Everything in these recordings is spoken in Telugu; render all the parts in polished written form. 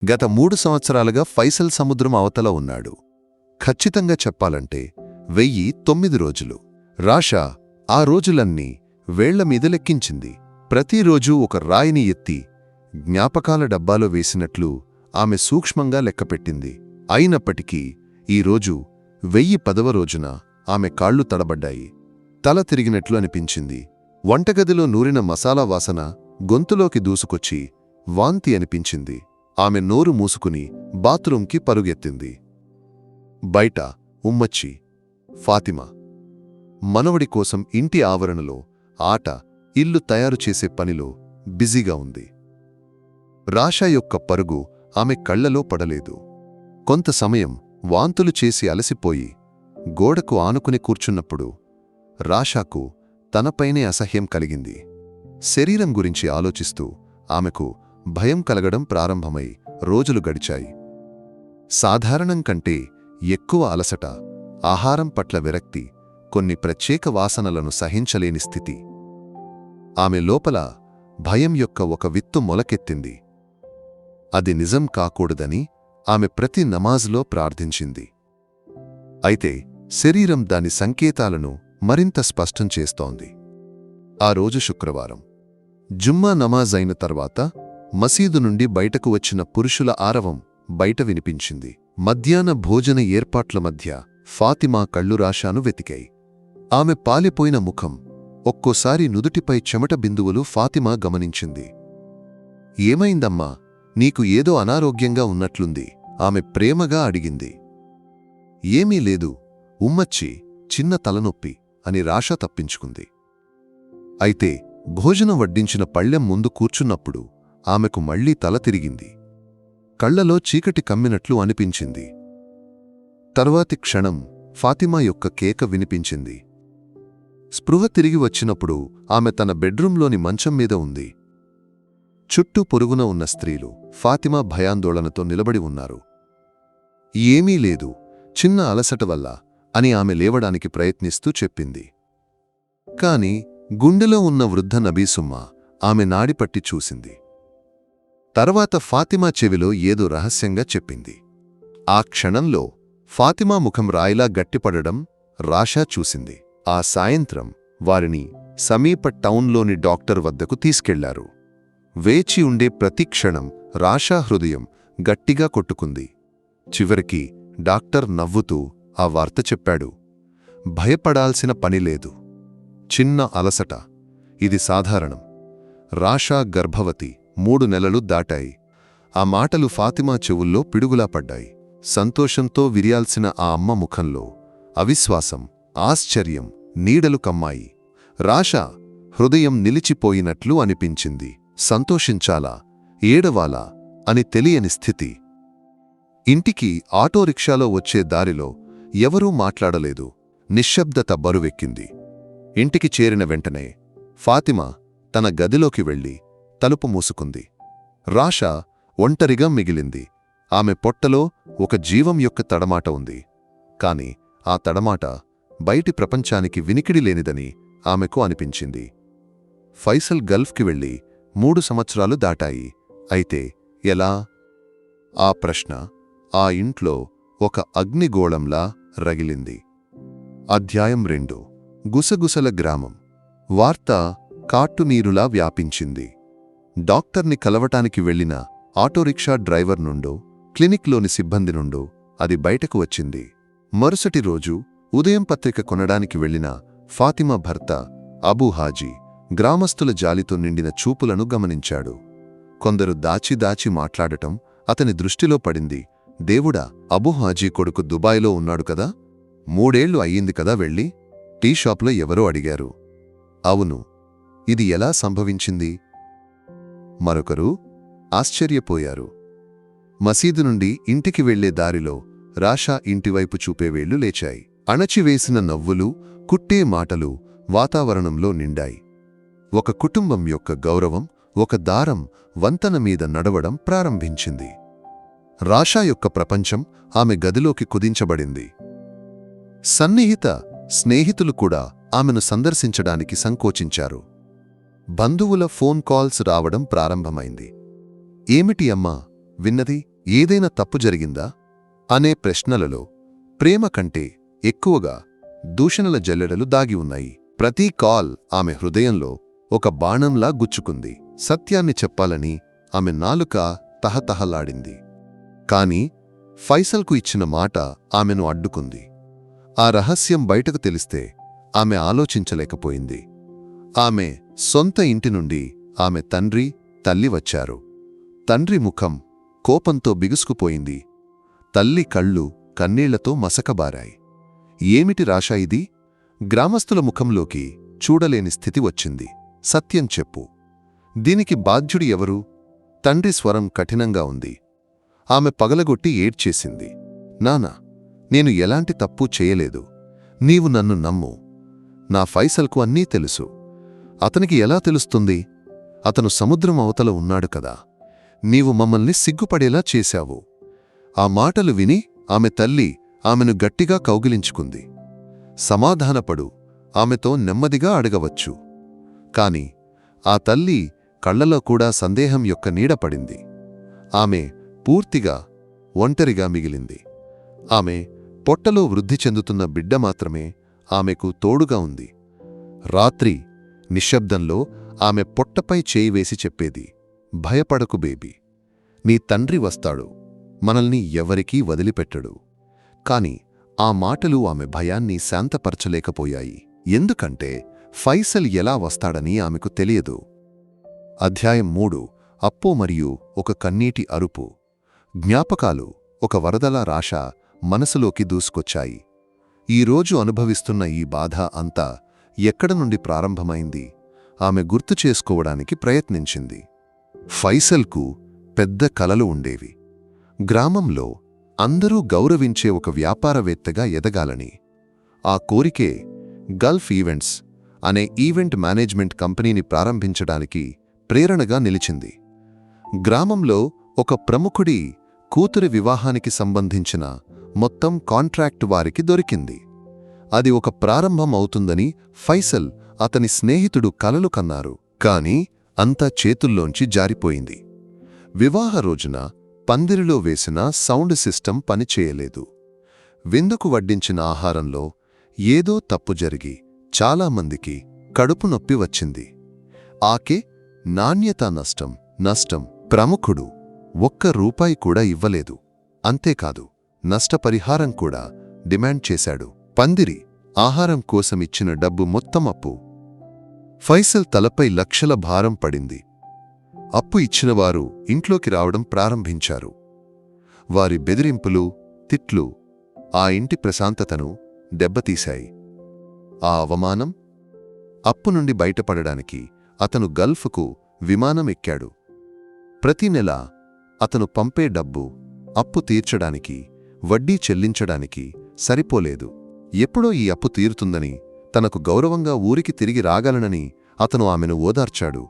గత 3 సంవత్సరాలుగా ఫైసల్ సముద్రం అవతల ఉన్నాడు. ఖచ్చితంగా చెప్పాలంటే 1009 రోజులు. రాషా ఆ రోజులన్నీ వేళ్లమీద లెక్కించింది. ప్రతిరోజూ ఒక రాయిని ఎత్తి జ్ఞాపకాల డబ్బాలో వేసినట్లు ఆమె సూక్ష్మంగా లెక్కపెట్టింది. అయినప్పటికీ ఈరోజు 1010వ రోజున ఆమె కాళ్లు తడబడ్డాయి. తల తిరిగినట్లు అనిపించింది. వంటగదిలో నూరిన మసాలా వాసన గొంతులోకి దూసుకొచ్చి వాంతి అనిపించింది. ఆమె నోరు మూసుకుని బాత్రూంకి పరుగెత్తింది. బయట ఉమ్మచ్చి, ఫాతిమా మనవడి కోసం ఇంటి ఆవరణలో ఆట, ఇల్లు తయారు చేసే పనిలో బిజీగా ఉంది. రాషా యొక్క పరుగు ఆమె కళ్లలో పడలేదు. కొంత సమయం వాంతులు చేసి అలసిపోయి గోడకు ఆనుకుని కూర్చున్నప్పుడు రాషాకు తనపైనే అసహ్యం కలిగింది. శరీరం గురించి ఆలోచిస్తూ ఆమెకు భయం కలగడం ప్రారంభమై రోజులు గడిచాయి. సాధారణం కంటే ఎక్కువ అలసట, ఆహారం పట్ల విరక్తి, కొన్ని ప్రత్యేక వాసనలను సహించలేని స్థితి. ఆమె లోపల భయం యొక్క ఒక విత్తు మొలకెత్తింది. అది నిజం కాకూడదని ఆమె ప్రతి నమాజ్లో ప్రార్థించింది. అయితే శరీరం దాని సంకేతాలను మరింత స్పష్టం చేస్తోంది. ఆ రోజు శుక్రవారం. జుమ్మా నమాజ్ అయిన తర్వాత మసీదు నుండి బయటకు వచ్చిన పురుషుల ఆరవం బయట వినిపించింది. మధ్యాహ్న భోజన ఏర్పాట్ల మధ్య ఫాతిమా కళ్ళు రాషాను వెతికాయి. ఆమె పాలిపోయిన ముఖం, ఒక్కోసారి నుదుటిపై చెమట బిందువులు ఫాతిమా గమనించింది. ఏమైందమ్మా, నీకు ఏదో అనారోగ్యంగా ఉన్నట్లుంది ఆమె ప్రేమగా అడిగింది. ఏమీ లేదు, ఉమ్మచ్చి, చిన్న తలనొప్పి అని రాషా తప్పించుకుంది. అయితే భోజనం వడ్డించిన పళ్ళెం ముందు కూర్చున్నప్పుడు ఆమెకు మళ్లీ తల తిరిగింది. కళ్లలో చీకటి కమ్మినట్లు అనిపించింది. తరువాతి క్షణం ఫాతిమా యొక్క కేక వినిపించింది. స్పృహ తిరిగి వచ్చినప్పుడు ఆమె తన బెడ్రూంలోని మంచం మీద ఉంది. చుట్టూ పొరుగున ఉన్న స్త్రీలు ఫాతిమా భయాందోళనతో నిలబడి ఉన్నారు. ఏమీ లేదు, చిన్న అలసట వల్ల అని ఆమె లేవడానికి ప్రయత్నిస్తూ చెప్పింది. కాని గుండెలో ఉన్న వృద్ధ నబీసుమ్మ ఆమె నాడిపట్టి చూసింది. తర్వాత ఫాతిమా చెవిలో ఏదో రహస్యంగా చెప్పింది. ఆ క్షణంలో ఫాతిమా ముఖం రాయిలా గట్టిపడడం రాషా చూసింది. ఆ సాయంత్రం వారిని సమీప టౌన్లోని డాక్టర్ వద్దకు తీసుకెళ్లారు. వేచి ఉండే ప్రతి క్షణం రాషా హృదయం గట్టిగా కొట్టుకుంది. చివరికి డాక్టర్ నవ్వుతూ ఆ వార్త చెప్పాడు. భయపడాల్సిన పనిలేదు, చిన్న అలసట, ఇది సాధారణం. రాషా గర్భవతి, 3 నెలలు దాటాయి. ఆ మాటలు ఫాతిమా చెవుల్లో పిడుగులా పడ్డాయి. సంతోషంతో విరియాల్సిన ఆ అమ్మ ముఖంలో అవిశ్వాసం, ఆశ్చర్యం నీడలు కమ్మాయి. రాషా హృదయం నిలిచిపోయినట్లు అనిపించింది. సంతోషించాలా, ఏడవాలా అని తెలియని స్థితి. ఇంటికి ఆటోరిక్షాలో వచ్చే దారిలో ఎవరూ మాట్లాడలేదు. నిశ్శబ్దత బరువెక్కింది. ఇంటికి చేరిన వెంటనే ఫాతిమా తన గదిలోకి వెళ్లి తలుపు మూసుకుంది. రాషా ఒంటరిగా మిగిలింది. ఆమె పొట్టలో ఒక జీవం యొక్క తడమాట ఉంది. కాని ఆ తడమాట బయటి ప్రపంచానికి వినికిడి లేనిదని ఆమెకు అనిపించింది. ఫైసల్ గల్ఫ్కి వెళ్లి 3 సంవత్సరాలు దాటాయి. అయితే ఎలా? ఆ ప్రశ్న ఆ ఇంట్లో ఒక అగ్నిగోళంలా రగిలింది. అధ్యాయం 2. గుసగుసల గ్రామం. వార్త కాట్టునీరులా వ్యాపించింది. డాక్టర్ని కలవటానికి వెళ్లిన ఆటోరిక్షా డ్రైవర్ నుండో, క్లినిక్లోని సిబ్బంది నుండో అది బయటకు వచ్చింది. మరుసటి రోజు ఉదయం పత్రిక కొనడానికి వెళ్లిన ఫాతిమా భర్త అబూ హాజీ గ్రామస్తుల జాలితో నిండిన చూపులను గమనించాడు. కొందరు దాచి దాచి మాట్లాడటం అతని దృష్టిలో పడింది. దేవుడా, అబూ హాజీ కొడుకు దుబాయ్లో ఉన్నాడు కదా, 3 ఏళ్లు అయ్యింది కదా వెళ్ళి? టీ షాప్లో ఎవరో అడిగారు. అవును, ఇది ఎలా సంభవించింది? మరొకరు ఆశ్చర్యపోయారు. మసీదు నుండి ఇంటికి వెళ్లే దారిలో రాషా ఇంటివైపు చూపేవేళ్లు లేచాయి. అణచివేసిన నవ్వులు, కుట్టే మాటలు వాతావరణంలో నిండాయి. ఒక కుటుంబం యొక్క గౌరవం ఒక దారం వంతెన మీద నడవడం ప్రారంభించింది. రాషా యొక్క ప్రపంచం ఆమె గదిలోకి కుదించబడింది. సన్నిహిత స్నేహితులు కూడా ఆమెను సందర్శించడానికి సంకోచించారు. బంధువుల ఫోన్ కాల్స్ రావడం ప్రారంభమైంది. ఏమిటి అమ్మా విన్నది ఏదైనా తప్పు జరిగిందా అనే ప్రశ్నలలో ప్రేమ కంటే ఎక్కువగా దూషణల జల్లెడలు దాగి ఉన్నాయి. ప్రతి కాల్ ఆమె హృదయంలో ఒక బాణంలా గుచ్చుకుంది. సత్యాన్ని చెప్పాలని ఆమె నాలుక తహతహలాడింది. కాని ఫైసల్కు ఇచ్చిన మాట ఆమెను అడ్డుకుంది. ఆ రహస్యం బయటకు తెలిస్తే ఆమె ఆలోచించలేకపోయింది. ఆమె సొంత ఇంటి నుండి ఆమె తండ్రి, తల్లి వచ్చారు. తండ్రి ముఖం కోపంతో బిగుసుకుపోయింది. తల్లి కళ్ళు కన్నీళ్లతో మసకబారాయి. ఏమిటి రాశా ఇది? గ్రామస్తుల ముఖంలోకి చూడలేని స్థితి వచ్చింది. సత్యం చెప్పు. దీనికి బాధ్యుడు ఎవరు? తండ్రి స్వరం కఠినంగా ఉంది. ఆమె పగలగొట్టి ఏడ్చేసింది. నానా, నేను ఎలాంటి తప్పు చేయలేదు. నీవు నన్ను నమ్ము. నా ఫైసల్కు అన్నీ తెలుసు. అతనికి ఎలా తెలుస్తుంది? అతను సముద్రం అవతల ఉన్నాడు కదా. నీవు మమ్మల్ని సిగ్గుపడేలా చేశావు. ఆ మాటలు విని ఆమె తల్లి ఆమెను గట్టిగా కౌగిలించుకుంది. సమాధానపడు, ఆమెతో నెమ్మదిగా అడగవచ్చు. కాని ఆ తల్లి కళ్లలో కూడా సందేహం యొక్క నీడపడింది. ఆమె పూర్తిగా ఒంటరిగా మిగిలింది. ఆమె పొట్టలో వృద్ధి చెందుతున్న బిడ్డ మాత్రమే ఆమెకు తోడుగా ఉంది. రాత్రి నిశ్శబ్దంలో ఆమె పొట్టపై చేయి వేసి చెప్పేది, భయపడకు బేబీ, నీ తండ్రి వస్తాడు, మనల్ని ఎవరికీ వదిలిపెట్టడు. కాని ఆ మాటలు ఆమె భయాన్ని శాంతపరచలేకపోయాయి. ఎందుకంటే ఫైసల్ ఎలా వస్తాడని ఆమెకు తెలియదు. అధ్యాయం 3. అప్పు మరియు ఒక కన్నీటి అరుపు. జ్ఞాపకాలు ఒక వరదలా రాశా మనసులోకి దూసుకొచ్చాయి. ఈరోజు అనుభవిస్తున్న ఈ బాధ అంతా ఎక్కడ నుండి ప్రారంభమైంది? ఆమె గుర్తు చేసుకోవడానికి ప్రయత్నించింది. ఫైసల్కు పెద్ద కలలు ఉండేవి. గ్రామంలో అందరూ గౌరవించే ఒక వ్యాపారవేత్తగా ఎదగాలని. ఆ కోరికే గల్ఫ్ ఈవెంట్స్ అనే ఈవెంట్ మేనేజ్మెంట్ కంపెనీని ప్రారంభించడానికి ప్రేరణగా నిలిచింది. గ్రామంలో ఒక ప్రముఖుడి కూతురి వివాహానికి సంబంధించిన మొత్తం కాంట్రాక్ట్ వారికి దొరికింది. అది ఒక ప్రారంభం అవుతుందని ఫైసల్, అతని స్నేహితుడు కలలు కన్నారు. కాని అంతా చేతుల్లోంచి జారిపోయింది. వివాహ రోజున పందిరిలో వేసిన సౌండ్ సిస్టమ్ పనిచేయలేదు. విందుకు వడ్డించిన ఆహారంలో ఏదో తప్పు జరిగి చాలామందికి కడుపు నొప్పి వచ్చింది. ఆకే నాణ్యతా నష్టం. ప్రముఖుడు ₹1 కూడా ఇవ్వలేదు. అంతేకాదు, నష్టపరిహారం కూడా డిమాండ్ చేశాడు. పందిరి ఆహారం కోసమిచ్చిన డబ్బు మొత్తం అప్పు. ఫైసల్ తలపై లక్షల భారం పడింది. అప్పు ఇచ్చినవారు ఇంట్లోకి రావడం ప్రారంభించారు. వారి బెదిరింపులు, తిట్లు ఆ ఇంటి ప్రశాంతతను దెబ్బతీశాయి. ఆ అవమానం. అప్పు నుండి బయటపడడానికి అతను గల్ఫ్కు విమానం ఎక్కాడు. ప్రతి నెల అతను పంపే డబ్బు అప్పు తీర్చడానికి, వడ్డీ చెల్లించడానికి సరిపోలేదు. ఎప్పుడో ఈ అప్పు తీరుతుందని, తనకు గౌరవంగా ఊరికి తిరిగి రాగలనని అతను ఆమెను ఓదార్చాడు.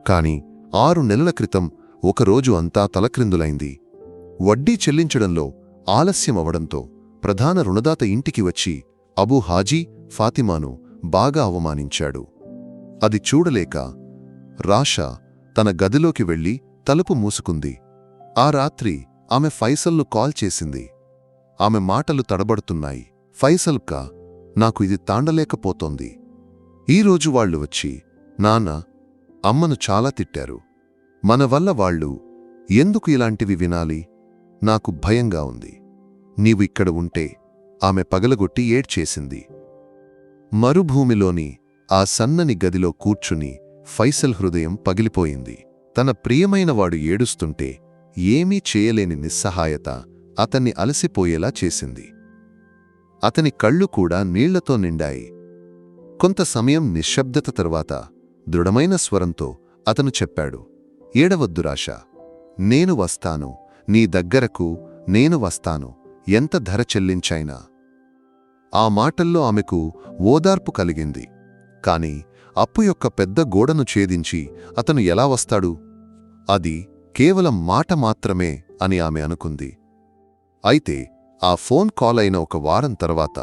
కాని 6 నెలల క్రితం ఒకరోజు అంతా తలక్రిందులైంది. వడ్డీ చెల్లించడంలో ఆలస్యమవడంతో ప్రధాన రుణదాత ఇంటికి వచ్చి అబూ హాజీ ఫాతిమాను బాగా అవమానించాడు. అది చూడలేక రాషా తన గదిలోకి వెళ్లి తలుపు మూసుకుంది. ఆ రాత్రి ఆమె ఫైసల్ను కాల్ చేసింది. ఆమె మాటలు తడబడుతున్నాయి. ఫైసల్కా, నాకు ఇది తాండలేకపోతోంది. ఈరోజు వాళ్లు వచ్చి నాన్న, అమ్మను చాలా తిట్టారు. మన వల్ల వాళ్ళు ఎందుకు ఇలాంటివి వినాలి? నాకు భయంగా ఉంది. నీవు ఇక్కడ ఉంటే. ఆమె పగలగొట్టి ఏడ్చేసింది. మరుభూమిలోని ఆ సన్నని గదిలో కూర్చుని ఫైసల్ హృదయం పగిలిపోయింది. తన ప్రియమైనవాడు ఏడుస్తుంటే ఏమీ చేయలేని నిస్సహాయత అతన్ని అలసిపోయేలా చేసింది. అతని కళ్ళు కూడా నీళ్లతో నిండాయి. కొంత సమయం నిశ్శబ్దత తరువాత దృఢమైన స్వరంతో అతను చెప్పాడు, ఏడవద్దు రాషా, నేను వస్తాను. నీ దగ్గరకు నేను వస్తాను, ఎంత ధర చెల్లించైనా. ఆ మాటల్లో ఆమెకు ఓదార్పు కలిగింది. కాని అప్పు యొక్క పెద్ద గోడను ఛేదించి అతను ఎలా వస్తాడు? అది కేవలం మాట మాత్రమే అని ఆమె అనుకుంది. అయితే ఆ ఫోన్ కాల్ అయిన ఒక వారం తర్వాత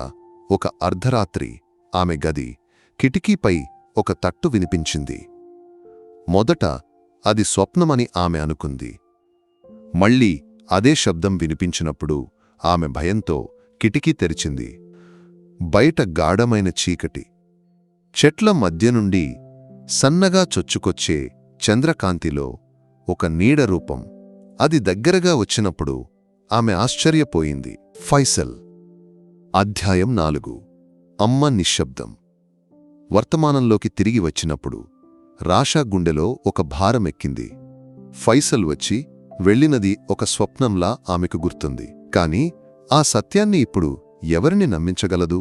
ఒక అర్ధరాత్రి ఆమె గది కిటికీపై ఒక తట్టు వినిపించింది. మొదట అది స్వప్నమని ఆమె అనుకుంది. మళ్ళీ అదే శబ్దం వినిపించినప్పుడు ఆమె భయంతో కిటికీ తెరిచింది. బయట గాఢమైన చీకటి. చెట్ల మధ్య నుండి సన్నగా చొచ్చుకొచ్చే చంద్రకాంతిలో ఒక నీడ రూపం. అది దగ్గరగా వచ్చినప్పుడు ఆమె ఆశ్చర్యపోయింది. ఫైసల్. అధ్యాయం 4. అమ్మ నిశ్శబ్దం. వర్తమానంలోకి తిరిగి వచ్చినప్పుడు రాషా గుండెలో ఒక భారమెక్కింది. ఫైసల్ వచ్చి వెళ్ళినది ఒక స్వప్నంలా ఆమెకు గుర్తుంది. కాని ఆ సత్యాన్ని ఇప్పుడు ఎవరిని నమ్మించగలదు?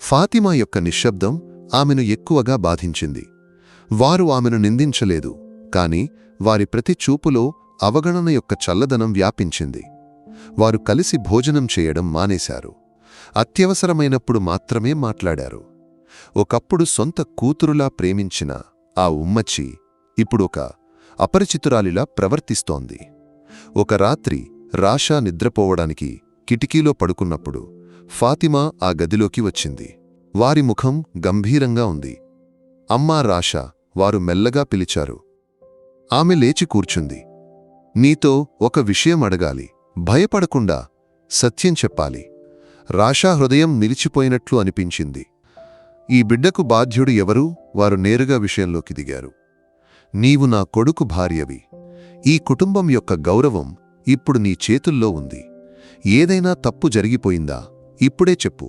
ఫాతిమా యొక్క నిశ్శబ్దం ఆమెను ఎక్కువగా బాధించింది. వారు ఆమెను నిందించలేదు, కాని వారి ప్రతి చూపులో అవగణన యొక్క చల్లదనం వ్యాపించింది. వారు కలిసి భోజనం చేయడం మానేశారు. అత్యవసరమైనప్పుడు మాత్రమే మాట్లాడారు. ఒకప్పుడు సొంత కూతురులా ప్రేమించిన ఆ ఉమ్మచ్చి ఇప్పుడొక అపరిచితురాలిలా ప్రవర్తిస్తోంది. ఒక రాత్రి రాషా నిద్రపోవడానికి కిటికీలో పడుకున్నప్పుడు ఫాతిమా ఆ గదిలోకి వచ్చింది. వారి ముఖం గంభీరంగా ఉంది. అమ్మా రాషా, వారు మెల్లగా పిలిచారు. ఆమె లేచి కూర్చుంది. నీతో ఒక విషయం అడగాలి. భయపడకుండా సత్యం చెప్పాలి. రాషా హృదయం నిలిచిపోయినట్లు అనిపించింది. ఈ బిడ్డకు బాధ్యుడు ఎవరు? వారు నేరుగా విషయంలోకి దిగారు. నీవు నా కొడుకు భార్యవి. ఈ కుటుంబం యొక్క గౌరవం ఇప్పుడు నీ చేతుల్లో ఉంది. ఏదైనా తప్పు జరిగిపోయిందా? ఇప్పుడే చెప్పు.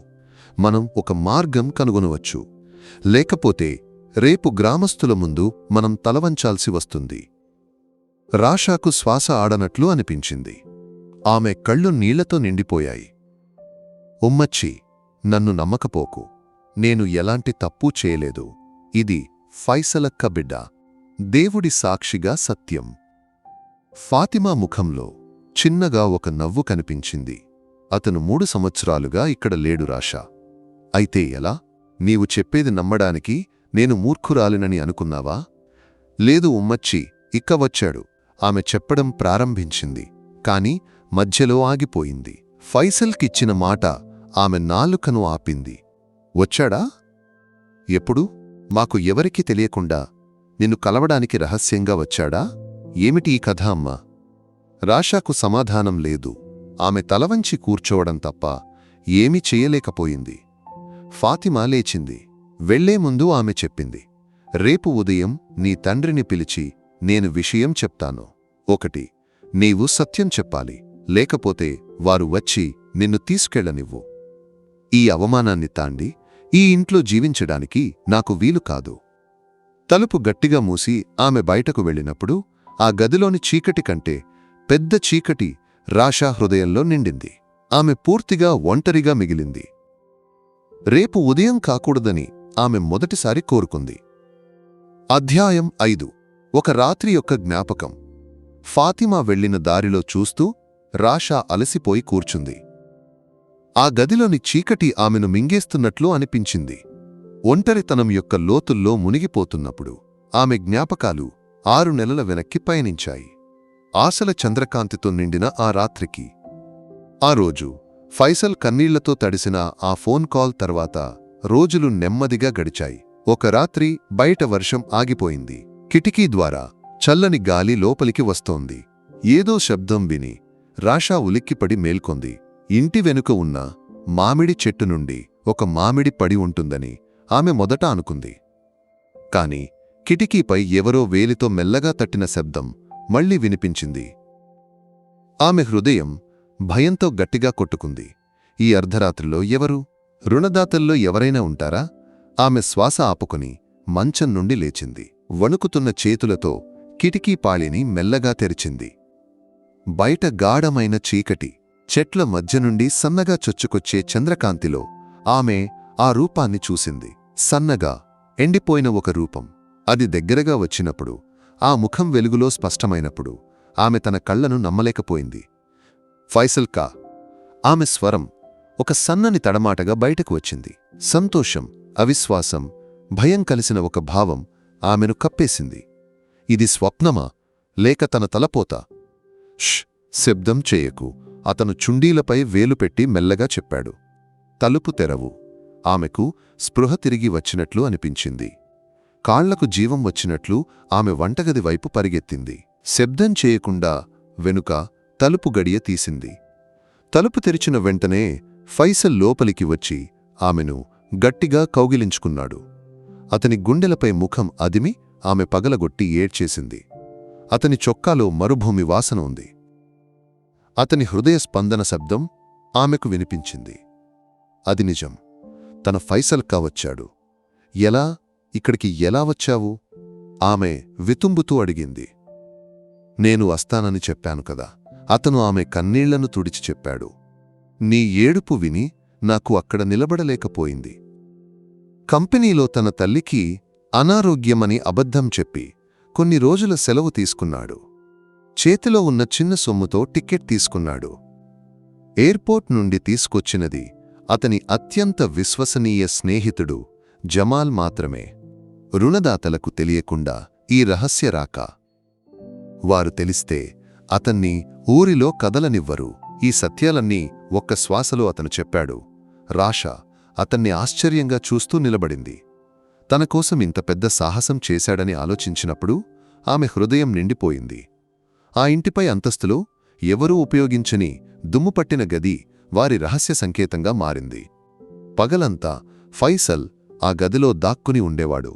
మనం ఒక మార్గం కనుగొనవచ్చు. లేకపోతే రేపు గ్రామస్తుల ముందు మనం తలవంచాల్సి వస్తుంది. రాషాకు శ్వాస ఆడనట్లు అనిపించింది. ఆమె కళ్ళు నీళ్లతో నిండిపోయాయి. ఉమ్మచ్చి, నన్ను నమ్మకపోకు. నేను ఎలాంటి తప్పూ చేయలేదు. ఇది ఫైసలక్క బిడ్డ. దేవుడి సాక్షిగా సత్యం. ఫాతిమా ముఖంలో చిన్నగా ఒక నవ్వు కనిపించింది. అతను 3 సంవత్సరాలుగా ఇక్కడ లేడు రాషా. అయితే ఎలా? నీవు చెప్పేది నమ్మడానికి నేను మూర్ఖురాలినని అనుకున్నావా? లేదు ఉమ్మచ్చి, ఇక్క వచ్చాడు. ఆమె చెప్పడం ప్రారంభించింది, కాని మధ్యలో ఆగిపోయింది. ఫైసల్కిచ్చిన మాట ఆమె నాలుకను ఆపింది. వచ్చాడా? ఎప్పుడు? మాకు ఎవరికీ తెలియకుండా నిన్ను కలవడానికి రహస్యంగా వచ్చాడా? ఏమిటి ఈ కథ అమ్మా? రాషాకు సమాధానం లేదు. ఆమె తలవంచి కూర్చోవడం తప్ప ఏమీ చెయ్యలేకపోయింది. ఫాతిమా లేచింది. వెళ్లే ముందు ఆమె చెప్పింది, రేపు ఉదయం నీ తండ్రిని పిలిచి నేను విషయం చెప్తాను. 1. నీవు సత్యం చెప్పాలి, లేకపోతే వారు వచ్చి నిన్ను తీసుకెళ్లనివ్వు. ఈ అవమానాన్ని తాండి ఈ ఇంట్లో జీవించడానికి నాకు వీలు కాదు. తలుపు గట్టిగా మూసి ఆమె బయటకు వెళ్ళినప్పుడు ఆ గదిలోని చీకటి కంటే పెద్ద చీకటి రాషా హృదయంలో నిండింది. ఆమె పూర్తిగా ఒంటరిగా మిగిలింది. రేపు ఉదయం కాకూడదని ఆమె మొదటిసారి కోరుకుంది. అధ్యాయం 5. ఒక రాత్రి యొక్క జ్ఞాపకం. ఫాతిమా వెళ్లిన దారిలో చూస్తూ రాషా అలసిపోయి కూర్చుంది. ఆ గదిలోని చీకటి ఆమెను మింగేస్తున్నట్లు అనిపించింది. ఒంటరితనం యొక్క లోతుల్లో మునిగిపోతున్నప్పుడు ఆమె జ్ఞాపకాలు 6 నెలల వెనక్కి పయనించాయి. ఆశల చంద్రకాంతితో నిండిన ఆ రాత్రికి. ఆ రోజు ఫైసల్ కన్నీళ్లతో తడిసిన ఆ ఫోన్ కాల్ తర్వాత రోజులు నెమ్మదిగా గడిచాయి. ఒక రాత్రి బయట వర్షం ఆగిపోయింది. కిటికీ ద్వారా చల్లని గాలి లోపలికి వస్తోంది. ఏదో శబ్దం విని రాషా ఉలిక్కిపడి మేల్కొంది. ఇంటి వెనుక ఉన్న మామిడి చెట్టు నుండి ఒక మామిడి పడి ఉంటుందని ఆమె మొదట అనుకుంది. కాని కిటికీపై ఎవరో వేలితో మెల్లగా తట్టిన శబ్దం మళ్లీ వినిపించింది. ఆమె హృదయం భయంతో గట్టిగా కొట్టుకుంది. ఈ అర్ధరాత్రిలో ఎవరు? రుణదాతల్లో ఎవరైనా ఉంటారా? ఆమె శ్వాస ఆపుకుని మంచం నుండి లేచింది. వణుకుతున్న చేతులతో కిటికీ పాళిని మెల్లగా తెరిచింది. బయట గాఢమైన చీకటి. చెట్ల మధ్య నుండి సన్నగా చొచ్చుకొచ్చే చంద్రకాంతిలో ఆమె ఆ రూపాన్ని చూసింది. సన్నగా ఎండిపోయిన ఒక రూపం. అది దగ్గరగా వచ్చినప్పుడు, ఆ ముఖం వెలుగులో స్పష్టమైనప్పుడు ఆమె తన కళ్లను నమ్మలేకపోయింది. ఫైసల్ కా. ఆమె స్వరం ఒక సన్నని తడమాటగా బయటకు వచ్చింది. సంతోషం, అవిశ్వాసం, భయం కలిసిన ఒక భావం ఆమెను కప్పేసింది. ఇది స్వప్నమా, లేక తన తలపోతా? ష్, శబ్దం చేయకు. అతను చుండీలపై వేలుపెట్టి మెల్లగా చెప్పాడు. తలుపు తెరవు. ఆమెకు స్పృహ తిరిగి వచ్చినట్లు అనిపించింది. కాళ్లకు జీవం వచ్చినట్లు ఆమె వంటగది వైపు పరిగెత్తింది. శబ్దం చేయకుండా వెనుక తలుపు గడియ తీసింది. తలుపు తెరిచిన వెంటనే ఫైసల్ లోపలికి వచ్చి ఆమెను గట్టిగా కౌగిలించుకున్నాడు. అతని గుండెలపై ముఖం అదిమి ఆమె పగలగొట్టి ఏడ్చేసింది. అతని చొక్కాలో మరుభూమి వాసన ఉంది. అతని హృదయ స్పందన శబ్దం ఆమెకు వినిపించింది. అది నిజం. తన ఫైసల్ కావచ్చాడు. ఎలా? ఇక్కడికి ఎలా వచ్చావు? ఆమె వితుంబుతూ అడిగింది. నేను వస్తానని చెప్పాను కదా. అతను ఆమె కన్నీళ్లను తుడిచి చెప్పాడు. నీ ఏడుపు విని నాకు అక్కడ నిలబడలేకపోయింది. కంపెనీలో తన తల్లికి అనారోగ్యమని అబద్ధం చెప్పి కొన్ని రోజుల సెలవు తీసుకున్నాడు. చేతిలో ఉన్న చిన్న సొమ్ముతో టికెట్ తీసుకున్నాడు. ఎయిర్పోర్ట్ నుండి తీసుకొచ్చినది అతని అత్యంత విశ్వసనీయ స్నేహితుడు జమాల్ మాత్రమే. రుణదాతలకు తెలియకుండా ఈ రహస్య రాక. వారు తెలిస్తే అతన్ని ఊరిలో కదలనివ్వరు. ఈ సత్యాలన్నీ ఒక్క శ్వాసలో అతను చెప్పాడు. రాషా అతన్ని ఆశ్చర్యంగా చూస్తూ నిలబడింది. తనకోసం ఇంత పెద్ద సాహసం చేశాడని ఆలోచించినప్పుడు ఆమె హృదయం నిండిపోయింది. ఆ ఇంటిపై అంతస్తులో ఎవరూ ఉపయోగించని దుమ్ముపట్టిన గది వారి రహస్య సంకేతంగా మారింది. పగలంతా ఫైసల్ ఆ గదిలో దాక్కుని ఉండేవాడు.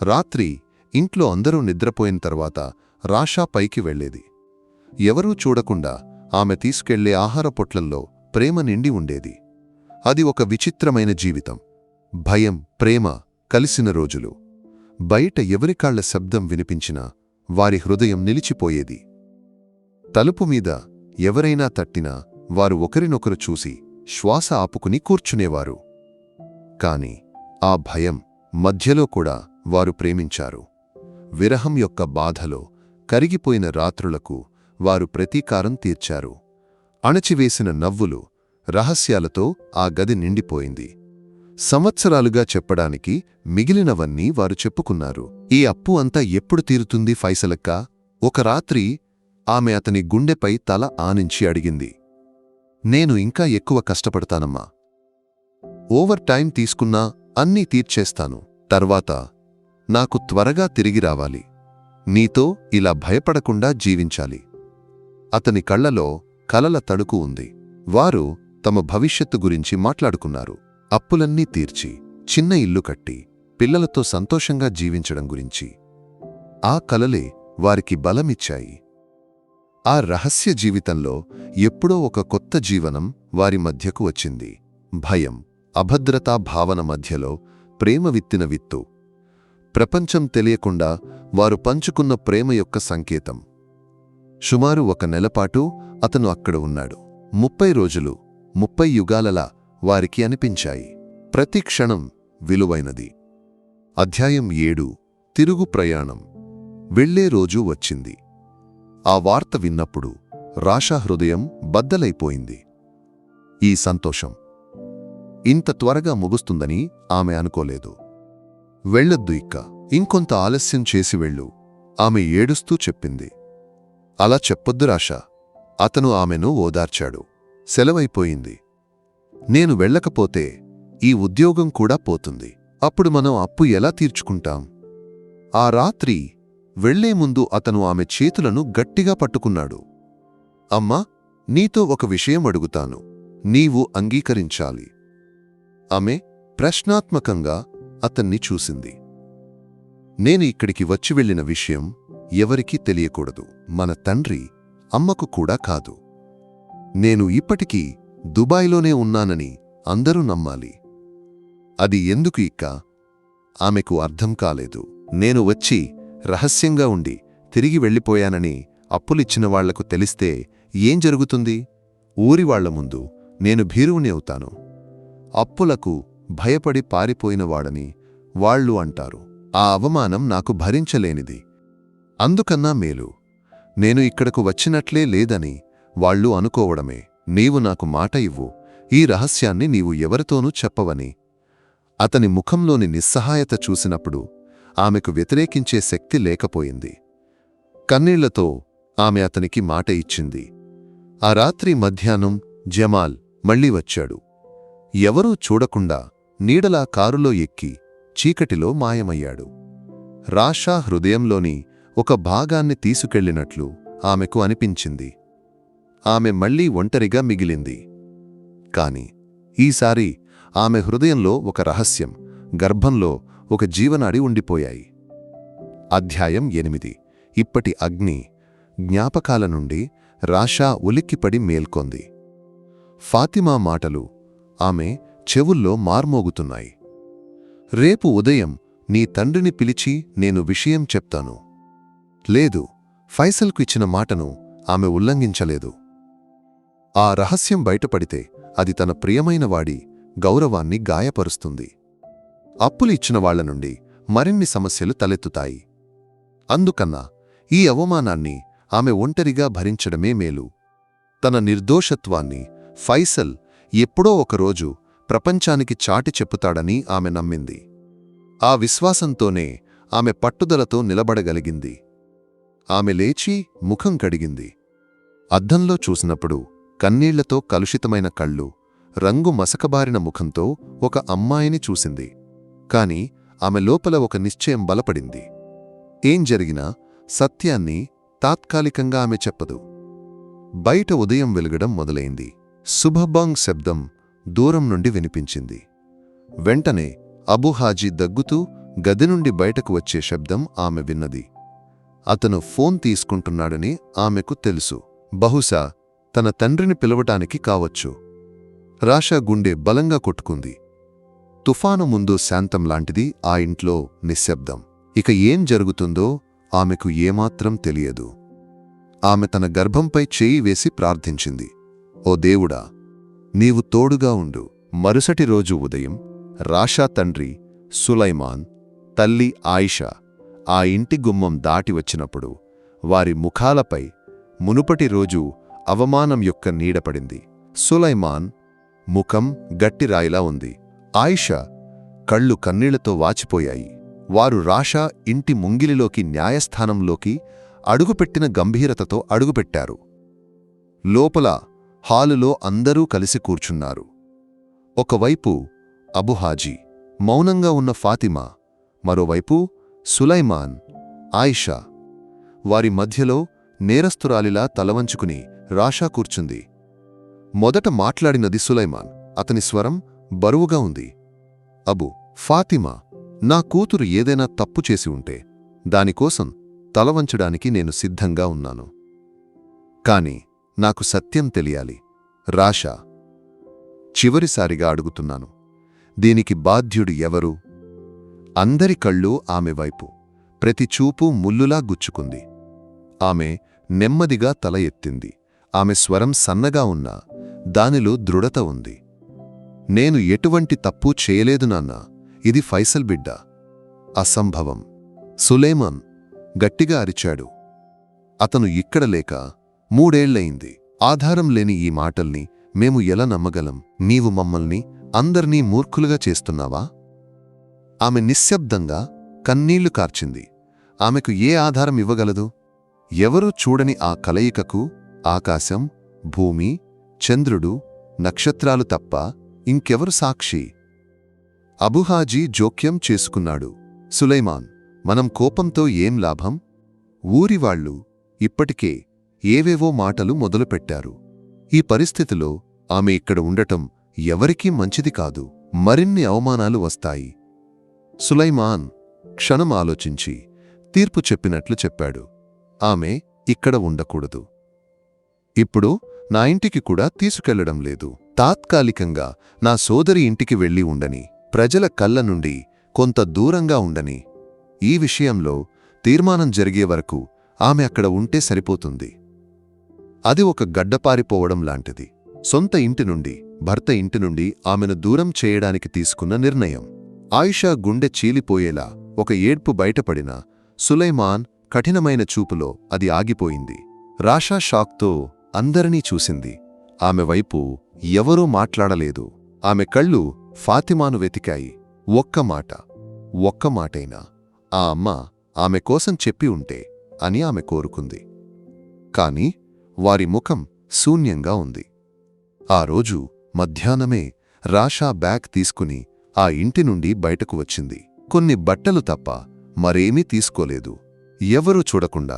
రాత్రి ఇంట్లో అందరూ నిద్రపోయిన తర్వాత రాషా పైకి వెళ్లేది. ఎవరూ చూడకుండా ఆమె తీసుకెళ్లే ఆహార పొట్లల్లో ప్రేమ నిండి ఉండేది. అది ఒక విచిత్రమైన జీవితం. భయం, ప్రేమ కలిసిన రోజులు. బయట ఎవరికాళ్ల శబ్దం వినిపించినా వారి హృదయం నిలిచిపోయేది. తలుపు మీద ఎవరైనా తట్టినా వారు ఒకరినొకరు చూసి శ్వాస ఆపుకుని కూర్చునేవారు. కాని ఆ భయం మధ్యలో కూడా వారు ప్రేమించారు. విరహం యొక్క బాధలో కరిగిపోయిన రాత్రులకు వారు ప్రతీకారం తీర్చారు. అణచివేసిన నవ్వులు, రహస్యాలతో ఆ గది నిండిపోయింది. సంవత్సరాలుగా చెప్పడానికి మిగిలినవన్నీ వారు చెప్పుకున్నారు. ఈ అప్పు అంతా ఎప్పుడు తీరుతుంది ఫైసలక్కా? ఒక రాత్రి ఆమె అతని గుండెపై తల ఆనించి అడిగింది. నేను ఇంకా ఎక్కువ కష్టపడతానమ్మా. ఓవర్ టైం తీసుకున్నా అన్నీ తీర్చేస్తాను. తర్వాత నాకు త్వరగా తిరిగి రావాలి. నీతో ఇలా భయపడకుండా జీవించాలి. అతని కళ్లలో కలల తడుకు ఉంది. వారు తమ భవిష్యత్తు గురించి మాట్లాడుకున్నారు. అప్పులన్నీ తీర్చి, చిన్న ఇల్లు కట్టి, పిల్లలతో సంతోషంగా జీవించడం గురించి. ఆ కలలే వారికి బలమిచ్చాయి. ఆ రహస్య జీవితంలో ఎప్పుడో ఒక కొత్త జీవనం వారి మధ్యకు వచ్చింది. భయం, అభద్రతా భావన మధ్యలో ప్రేమ విత్తిన విత్తు. ప్రపంచం తెలియకుండా వారు పంచుకున్న ప్రేమ యొక్క సంకేతం. సుమారు 1 నెలపాటు అతను అక్కడ ఉన్నాడు. 30 రోజులు 30 యుగాలలా వారికి అనిపించాయి. ప్రతి క్షణం విలువైనది. అధ్యాయం 7 తిరుగు ప్రయాణం. వెళ్లే రోజు వచ్చింది. ఆ వార్త విన్నప్పుడు రాషా హృదయం బద్దలైపోయింది. ఈ సంతోషం ఇంత త్వరగా ముగుస్తుందని ఆమె అనుకోలేదు. వెళ్లొద్దు ఇక్క, ఇంకొంత ఆలస్యం చేసి వెళ్ళు, ఆమె ఏడుస్తూ చెప్పింది. అలా చెప్పొద్దు రాషా. అతను ఆమెను ఓదార్చాడు. సెలవైపోయింది. నేను వెళ్ళకపోతే ఈ ఉద్యోగం కూడా పోతుంది. అప్పుడు మనం అప్పు ఎలా తీర్చుకుంటాం? ఆ రాత్రి వెళ్లే ముందు అతను ఆమె చేతులను గట్టిగా పట్టుకున్నాడు. అమ్మా, నీతో ఒక విషయం అడుగుతాను. నీవు అంగీకరించాలి. ఆమె ప్రశ్నాత్మకంగా అతన్ని చూసింది. నేను ఇక్కడికి వచ్చి వెళ్లిన విషయం ఎవరికీ తెలియకూడదు. మన తండ్రి, అమ్మకు కూడా కాదు. నేను ఇప్పటికీ దుబాయ్లోనే ఉన్నానని అందరూ నమ్మాలి. అది ఎందుకు ఇక్క? ఆమెకు అర్థం కాలేదు. నేను వచ్చి రహస్యంగా ఉండి తిరిగి వెళ్ళిపోయానని అప్పులిచ్చిన వాళ్లకు తెలిస్తే ఏం జరుగుతుంది? ఊరివాళ్ల ముందు నేను భీరువుని అవుతాను. అప్పులకు భయపడి పారిపోయినవాడని వాళ్ళు అంటారు. ఆ అవమానం నాకు భరించలేనిది. అందుకన్నా మేలు నేను ఇక్కడకు వచ్చినట్లే లేదని వాళ్ళు అనుకోవడమే. నీవు నాకు మాట ఇవ్వు. ఈ రహస్యాన్ని నీవు ఎవరితోనూ చెప్పవని. అతని ముఖంలోని నిస్సహాయత చూసినప్పుడు ఆమెకు వ్యతిరేకించే శక్తి లేకపోయింది. కన్నీళ్లతో ఆమె అతనికి మాట ఇచ్చింది. ఆ రాత్రి మధ్యాహ్నం జమాల్ మళ్లీ వచ్చాడు. ఎవరూ చూడకుండా నీడలా కారులో ఎక్కి చీకటిలో మాయమయ్యాడు. రాషా హృదయంలోని ఒక భాగాన్ని తీసుకెళ్లినట్లు ఆమెకు అనిపించింది. ఆమె మళ్లీ ఒంటరిగా మిగిలింది. కాని ఈసారి ఆమె హృదయంలో ఒక రహస్యం, గర్భంలో ఒక జీవనాడి ఉండిపోయాయి. అధ్యాయం 8. ఇప్పటి అగ్ని. జ్ఞాపకాల నుండి రాషా ఉలిక్కిపడి మేల్కొంది. ఫాతిమా మాటలు ఆమె చెవుల్లో మార్మోగుతున్నాయి. రేపు ఉదయం నీ తండ్రిని పిలిచి నేను విషయం చెప్తాను. లేదు, ఫైసల్కు ఇచ్చిన మాటను ఆమె ఉల్లంఘించలేదు. ఆ రహస్యం బయటపడితే అది తన ప్రియమైనవాడి గౌరవాన్ని గాయపరుస్తుంది. అప్పులు ఇచ్చిన వాళ్ల నుండి మరిన్ని సమస్యలు తలెత్తుతాయి. అందుకన్నా ఈ అవమానాన్ని ఆమె ఒంటరిగా భరించడమే మేలు. తన నిర్దోషత్వాన్ని ఫైసల్ ఎప్పుడో ఒకరోజు ప్రపంచానికి చాటి చెప్పుతాడని ఆమె నమ్మింది. ఆ విశ్వాసంతోనే ఆమె పట్టుదలతో నిలబడగలిగింది. ఆమె లేచి ముఖం కడిగింది. అద్దంలో చూసినప్పుడు కన్నీళ్లతో కలుషితమైన కళ్ళు, రంగు మసకబారిన ముఖంతో ఒక అమ్మాయిని చూసింది. కాని ఆమె లోపల ఒక నిశ్చయం బలపడింది. ఏం జరిగినా సత్యాన్ని తాత్కాలికంగా ఆమె చెప్పదు. బయట ఉదయం వెలుగడం మొదలైంది. శుభబాంగ్ శబ్దం దూరం నుండి వినిపించింది. వెంటనే అబుహాజీ దగ్గుతూ గది నుండి బయటకు వచ్చే శబ్దం ఆమె విన్నది. అతను ఫోన్ తీసుకుంటున్నాడని ఆమెకు తెలుసు. బహుశా తన తండ్రిని పిలవటానికి కావచ్చు. రాషా గుండె బలంగా కొట్టుకుంది. తుఫాను ముందు శాంతంలాంటిది ఆ ఇంట్లో నిశ్శబ్దం. ఇక ఏం జరుగుతుందో ఆమెకు ఏమాత్రం తెలియదు. ఆమె తన గర్భంపై చేయి వేసి ప్రార్థించింది. ఓ దేవుడా, నీవు తోడుగా ఉండు. మరుసటి రోజు ఉదయం రాషా తండ్రి సులైమాన్, తల్లి ఆయిషా ఆ ఇంటి గుమ్మం దాటి వచ్చినప్పుడు వారి ముఖాలపై మునుపటి రోజు అవమానం యొక్క నీడపడింది. సులైమాన్ ముఖం గట్టిరాయిలా ఉంది. ఆయిషా కళ్ళు కన్నీళ్లతో వాచిపోయాయి. వారు రాషా ఇంటి ముంగిలిలోకి, న్యాయస్థానంలోకి అడుగుపెట్టిన గంభీరతతో అడుగుపెట్టారు. లోపల హాలులో అందరూ కలిసి కూర్చున్నారు. ఒకవైపు అబుహాజీ, మౌనంగా ఉన్న ఫాతిమా, మరోవైపు సులైమాన్, ఆయిషా. వారి మధ్యలో నేరస్తురాలిలా తలవంచుకుని రాషా కూర్చుంది. మొదట మాట్లాడినది సులైమాన్. అతని స్వరం బరువుగా ఉంది. అబు, ఫాతిమా, నా కూతురు ఏదైనా తప్పు చేసి ఉంటే దానికోసం తలవంచడానికి నేను సిద్ధంగా ఉన్నాను. కాని నాకు సత్యం తెలియాలి. రాషా, చివరిసారిగా అడుగుతున్నాను, దీనికి బాధ్యుడు ఎవరు? అందరి కళ్ళు ఆమె వైపు. ప్రతి చూపు ముల్లులా గుచ్చుకుంది. ఆమె నెమ్మదిగా తల ఎత్తింది. ఆమె స్వరం సన్నగా ఉన్నా దానిలో దృఢత ఉంది. నేను ఎటువంటి తప్పూ చేయలేదు నాన్నా. ఇది ఫైసల్ బిడ్డ. అసంభవం. సులేమాన్ గట్టిగా అరిచాడు. అతను ఇక్కడ లేక 3 ఏళ్లయింది. ఆధారం లేని ఈ మాటల్ని మేము ఎలా నమ్మగలం? నీవు మమ్మల్ని అందర్నీ మూర్ఖులుగా చేస్తున్నావా? ఆమె నిశ్శబ్దంగా కన్నీళ్లు కార్చింది. ఆమెకు ఏ ఆధారం ఇవ్వగలదు? ఎవరూ చూడని ఆ కలయికకు ఆకాశం, భూమి, చంద్రుడు, నక్షత్రాలు తప్ప ఇంకెవరు సాక్షి? అబుహాజీ జోక్యం చేసుకున్నాడు. సులైమాన్, మనం కోపంతో ఏం లాభం? ఊరివాళ్లు ఇప్పటికే ఏవేవో మాటలు మొదలుపెట్టారు. ఈ పరిస్థితిలో ఆమె ఇక్కడ ఉండటం ఎవరికీ మంచిది కాదు. మరిన్ని అవమానాలు వస్తాయి. సులైమాన్ క్షణం ఆలోచించి తీర్పు చెప్పినట్లు చెప్పాడు. ఆమె ఇక్కడ ఉండకూడదు. ఇప్పుడు నా ఇంటికి కూడా తీసుకెళ్లడం లేదు. తాత్కాలికంగా నా సోదరి ఇంటికి వెళ్ళి ఉండని, ప్రజల కళ్ళ నుండి కొంత దూరంగా ఉండని. ఈ విషయంలో తీర్మానం జరిగే వరకు ఆమె అక్కడ ఉంటే సరిపోతుంది. అది ఒక గడ్డపారిపోవడం లాంటిది. సొంత ఇంటి నుండి, భర్త ఇంటి నుండి ఆమెను దూరం చేయడానికి తీసుకున్న నిర్ణయం. ఆయిషా గుండె చీలిపోయేలా ఒక ఏడ్పు బయటపడిన సులైమాన్ కఠినమైన చూపులో అది ఆగిపోయింది. రాషా షాక్తో అందరినీ చూసింది. ఆమె వైపు ఎవరూ మాట్లాడలేదు. ఆమె కళ్ళు ఫాతిమాను వెతికాయి. ఒక్క మాటైనా ఆ అమ్మ ఆమె కోసం చెప్పి ఉంటే అని ఆమె కోరుకుంది. కాని వారి ముఖం శూన్యంగా ఉంది. ఆ రోజు మధ్యాహ్నమే రాషా బ్యాగ్ తీసుకుని ఆ ఇంటి నుండి బయటకు వచ్చింది. కొన్ని బట్టలు తప్ప మరేమీ తీసుకోలేదు. ఎవరూ చూడకుండా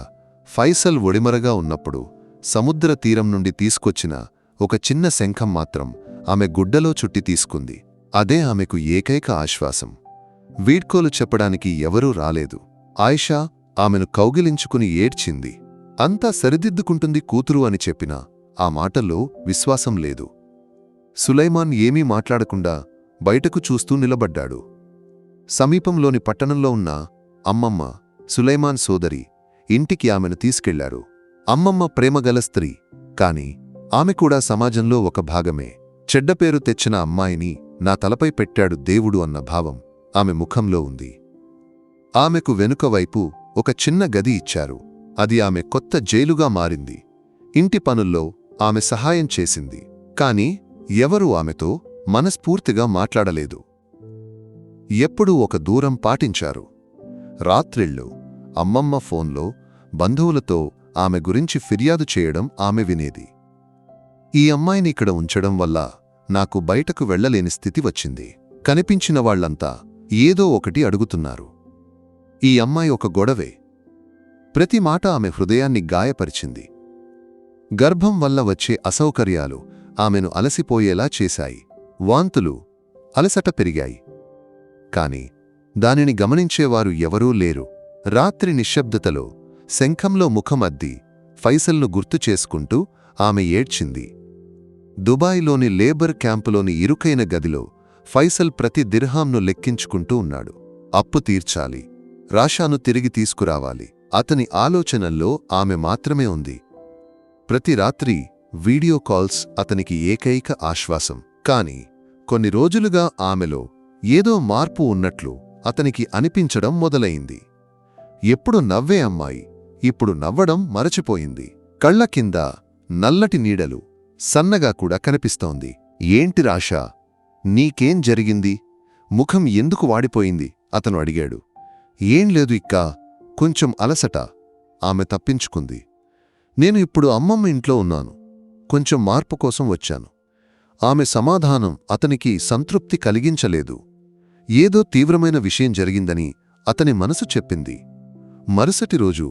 ఫైసల్ ఒడిమరగా ఉన్నప్పుడు సముద్ర తీరం నుండి తీసుకొచ్చిన ఒక చిన్న శంఖం మాత్రం ఆమె గుడ్డలో చుట్టి తీసుకుంది. అదే ఆమెకు ఏకైక ఆశ్వాసం. వీడ్కోలు చెప్పడానికి ఎవరూ రాలేదు. ఆయిషా ఆమెను కౌగిలించుకుని ఏడ్చింది. అంతా సరిదిద్దుకుంటుంది కూతురు అని చెప్పినా ఆ మాటల్లో విశ్వాసం లేదు. సులైమాన్ ఏమీ మాట్లాడకుండా బయటకు చూస్తూ నిలబడ్డాడు. సమీపంలోని పట్టణంలో ఉన్న అమ్మమ్మ, సులైమాన్ సోదరి ఇంటికి ఆమెను తీసుకెళ్లారు. అమ్మమ్మ ప్రేమగల స్త్రీ, కాని ఆమె కూడా సమాజంలో ఒక భాగమే. చెడ్డపేరు తెచ్చిన అమ్మాయిని నా తలపై పెట్టాడు దేవుడు అన్న భావం ఆమె ముఖంలో ఉంది. ఆమెకు వెనుక వైపు ఒక చిన్న గది ఇచ్చారు. అది ఆమె కొత్త జైలుగా మారింది. ఇంటి పనుల్లో ఆమె సహాయం చేసింది, కాని ఎవరూ ఆమెతో మనస్ఫూర్తిగా మాట్లాడలేదు. ఎప్పుడూ ఒక దూరం పాటించారు. రాత్రిళ్ళు అమ్మమ్మ ఫోన్లో బంధువులతో ఆమె గురించి ఫిర్యాదు చేయడం ఆమె వినేది. ఈ అమ్మాయిని ఇక్కడ ఉంచడం వల్ల నాకు బయటకు వెళ్లలేని స్థితి వచ్చింది. కనిపించిన వాళ్లంతా ఏదో ఒకటి అడుగుతున్నారు. ఈ అమ్మాయి ఒక గొడవే. ప్రతి మాట ఆమె హృదయాన్ని గాయపరిచింది. గర్భం వల్ల వచ్చే అసౌకర్యాలు ఆమెను అలసిపోయేలా చేశాయి. వాంతులు, అలసట పెరిగాయి. కాని దానిని గమనించేవారు ఎవరూ లేరు. రాత్రి నిశ్శబ్దతలో శంఖంలో ముఖం అద్ది ఫైసల్ను గుర్తు చేసుకుంటూ ఆమె ఏడ్చింది. దుబాయ్లోని లేబర్ క్యాంపులోని ఇరుకైన గదిలో ఫైసల్ ప్రతి దిర్హాంను లెక్కించుకుంటూ ఉన్నాడు. అప్పు తీర్చాలి, రాషాను తిరిగి తీసుకురావాలి. అతని ఆలోచనల్లో ఆమె మాత్రమే ఉంది. ప్రతి రాత్రి వీడియో కాల్స్ అతనికి ఏకైక ఆశ్వాసం. కాని కొన్ని రోజులుగా ఆమెలో ఏదో మార్పు ఉన్నట్లు అతనికి అనిపించడం మొదలయింది. ఎప్పుడు నవ్వే అమ్మాయి ఇప్పుడు నవ్వడం మరచిపోయింది. కళ్ల కింద నల్లటి నీడలు సన్నగా కూడా కనిపిస్తోంది. ఏంటి రాషా, నీకేం జరిగింది? ముఖం ఎందుకు వాడిపోయింది? అతను అడిగాడు. ఏం లేదు ఇక్కా, కొంచెం అలసట. ఆమె తప్పించుకుంది. నేను ఇప్పుడు అమ్మమ్మ ఇంట్లో ఉన్నాను. కొంచెం మార్పు కోసం వచ్చాను. ఆమె సమాధానం అతనికి సంతృప్తి కలిగించలేదు. ఏదో తీవ్రమైన విషయం జరిగిందని అతని మనసు చెప్పింది. మరుసటి రోజు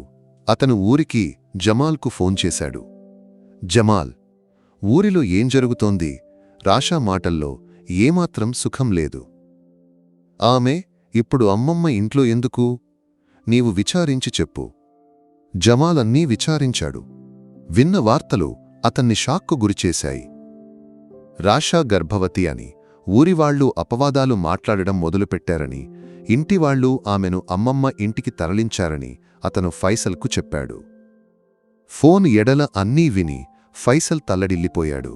అతను ఊరికి జమాల్కు ఫోన్ చేశాడు. జమాల్, ఊరిలో ఏం జరుగుతోంది? రాషా మాటల్లో ఏమాత్రం సుఖం లేదు. ఆమె ఇప్పుడు అమ్మమ్మ ఇంట్లో ఎందుకు? నీవు విచారించి చెప్పు. జమాల్ అన్నీ విచారించాడు. విన్న వార్తలు అతన్ని షాక్కు గురిచేశాయి. రాషా గర్భవతి అని ఊరివాళ్లు అపవాదాలు మాట్లాడడం మొదలుపెట్టారని, ఇంటివాళ్లు ఆమెను అమ్మమ్మ ఇంటికి తరలించారని అతను ఫైసల్కు చెప్పాడు. ఫోన్ ఎడల అన్నీ విని ఫైసల్ తల్లడిల్లిపోయాడు.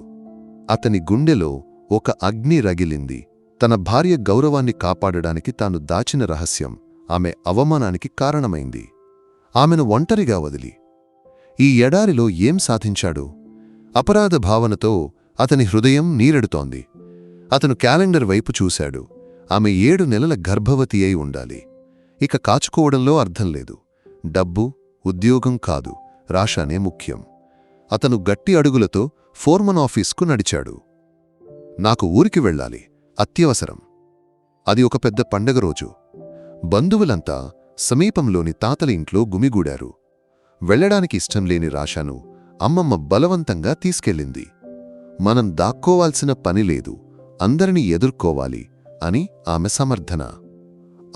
అతని గుండెలో ఒక అగ్ని రగిలింది. తన భార్య గౌరవాన్ని కాపాడడానికి తాను దాచిన రహస్యం ఆమె అవమానానికి కారణమైంది. ఆమెను ఒంటరిగా వదిలి ఈ ఎడారిలో ఏం సాధించాడు? అపరాధ భావనతో అతని హృదయం నీరెడుతోంది. అతను క్యాలెండర్ వైపు చూశాడు. ఆమె 7 నెలల గర్భవతి అయి ఉండాలి. ఇక కాచుకోవడంలో అర్థం లేదు. డబ్బు, ఉద్యోగం కాదు, రాషానే ముఖ్యం. అతను గట్టి అడుగులతో ఫోర్మన్ ఆఫీస్కు నడిచాడు. నాకు ఊరికి వెళ్ళాలి, అత్యవసరం. అది ఒక పెద్ద పండగ రోజు. బంధువులంతా సమీపంలోని తాతల ఇంట్లో గుమిగూడారు. వెళ్లడానికి ఇష్టం లేని రాషాను అమ్మమ్మ బలవంతంగా తీసుకెళ్ళింది. మనం దాక్కోవాల్సిన పని లేదు, అందరినీ ఎదుర్కోవాలి అని ఆమె సమర్థన.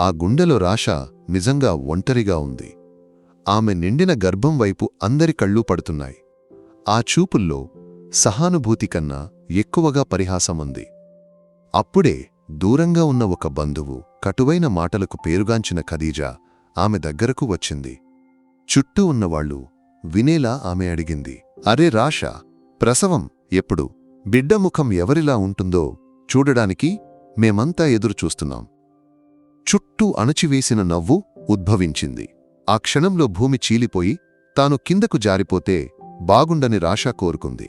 ఆ గుండెలో రాషా నిజంగా ఒంటరిగా ఉంది. ఆమె నిండిన గర్భం వైపు అందరి కళ్ళూ పడుతున్నాయి. ఆ చూపుల్లో సహానుభూతి కన్నా ఎక్కువగా పరిహాసముంది. అప్పుడే దూరంగా ఉన్న ఒక బంధువు కటువైన మాటలకు పేరుగాంచిన ఖదీజా ఆమె దగ్గరకు వచ్చింది. చుట్టూ ఉన్నవాళ్లు వినేలా ఆమె అడిగింది, అరే రాషా, ప్రసవం ఎప్పుడు? బిడ్డ ముఖం ఎవరిలా ఉంటుందో చూడడానికి మేమంతా ఎదురుచూస్తున్నాం. చుట్టూ అణచివేసిన నవ్వు ఉద్భవించింది. ఆ క్షణంలో భూమి చీలిపోయి తాను కిందకు జారిపోతే బాగుండని రాషా కోరుకుంది.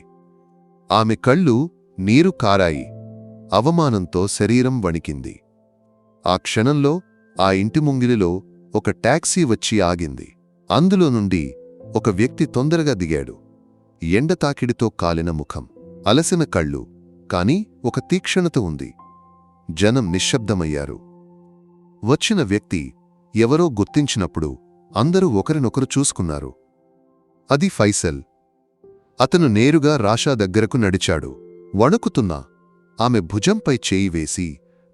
ఆమె కళ్ళు నీరు కారాయి. అవమానంతో శరీరం వణికింది. ఆ క్షణంలో ఆ ఇంటి ముంగిలిలో ఒక టాక్సీ వచ్చి ఆగింది. అందులో నుండి ఒక వ్యక్తి తొందరగా దిగాడు. ఎండ తాకిడితో కాలిన ముఖం, అలసిన కళ్ళు, కాని ఒక తీక్షణత ఉంది. జనం నిశ్శబ్దమయ్యారు. వచ్చిన వ్యక్తి ఎవరో గుర్తించినప్పుడు అందరూ ఒకరినొకరు చూసుకున్నారు. అది ఫైసల్. అతను నేరుగా రాషా దగ్గరకు నడిచాడు. వణుకుతున్నా ఆమె భుజంపై చేయి వేసి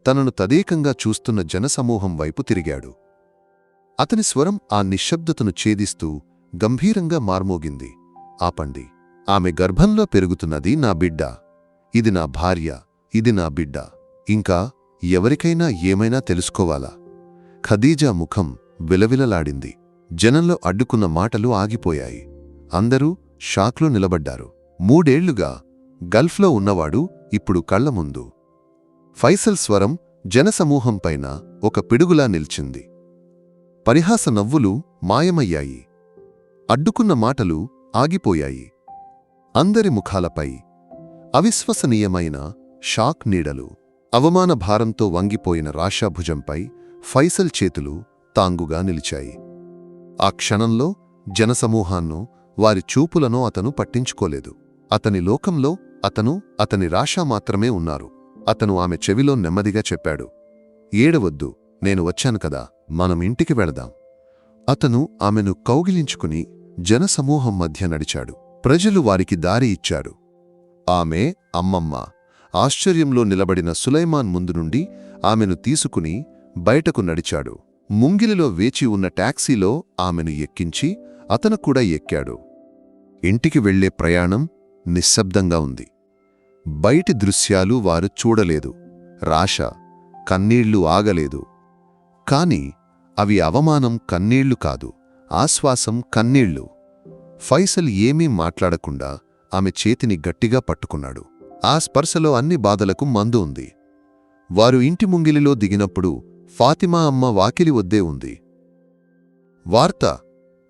తనను తదేకంగా చూస్తున్న జనసమూహం వైపు తిరిగాడు. అతని స్వరం ఆ నిశ్శబ్దతను ఛేదిస్తూ గంభీరంగా మార్మోగింది. ఆపండి. ఆమె గర్భంలో పెరుగుతున్నది నా బిడ్డ. ఇది నా భార్య. ఇది నా బిడ్డ. ఇంకా ఎవరికైనా ఏమైనా తెలుసుకోవాలా? ఖదీజా ముఖం విలవిలలాడింది. జనంలో అడ్డుకున్న మాటలు ఆగిపోయాయి. అందరూ షాక్లో నిలబడ్డారు. 3 ఏళ్లుగా గల్ఫ్లో ఉన్నవాడు ఇప్పుడు కళ్ల ముందు. ఫైసల్ స్వరం జనసమూహంపైన ఒక పిడుగులా నిల్చింది. పరిహాస నవ్వులు మాయమయ్యాయి. అడ్డుకున్న మాటలు ఆగిపోయాయి. అందరి ముఖాలపై అవిశ్వసనీయమైన షాక్ నీడలు. అవమాన భారంతో వంగిపోయిన రాషా భుజంపై ఫైసల్ చేతులు తాంగుగా నిలిచాయి. ఆ క్షణంలో జనసమూహాన్నో వారి చూపులనో అతను పట్టించుకోలేదు. అతని లోకంలో అతని రాషా మాత్రమే ఉన్నారు. అతను ఆమె చెవిలో నెమ్మదిగా చెప్పాడు, ఏడవద్దు, నేను వచ్చాను కదా, మనం ఇంటికి వెళదాం. అతను ఆమెను కౌగిలించుకుని జనసమూహం మధ్య నడిచాడు. ప్రజలు వారికి దారి ఇచ్చారు. ఆమె అమ్మమ్మ ఆశ్చర్యంలో నిలబడిన సులైమాన్ ముందు నుండి ఆమెను తీసుకుని బయటకు నడిచాడు. ముంగిలిలో వేచి ఉన్న టాక్సీలో ఆమెను ఎక్కించి అతను కూడా ఎక్కాడు. ఇంటికి వెళ్లే ప్రయాణం నిశ్శబ్దంగా ఉంది. బయటి దృశ్యాలు వారు చూడలేదు. రాష కన్నీళ్లు ఆగలేదు. కాని అవి అవమానం కన్నీళ్లు కాదు, ఆశ్వాసం కన్నీళ్లు. ఫైసల్ ఏమీ మాట్లాడకుండా ఆమె చేతిని గట్టిగా పట్టుకున్నాడు. ఆ స్పర్శలో అన్ని బాధలకు మందు ఉంది. వారు ఇంటి ముంగిలిలో దిగినప్పుడు ఫాతిమా అమ్మ వాకిలి వద్దే ఉంది. వార్త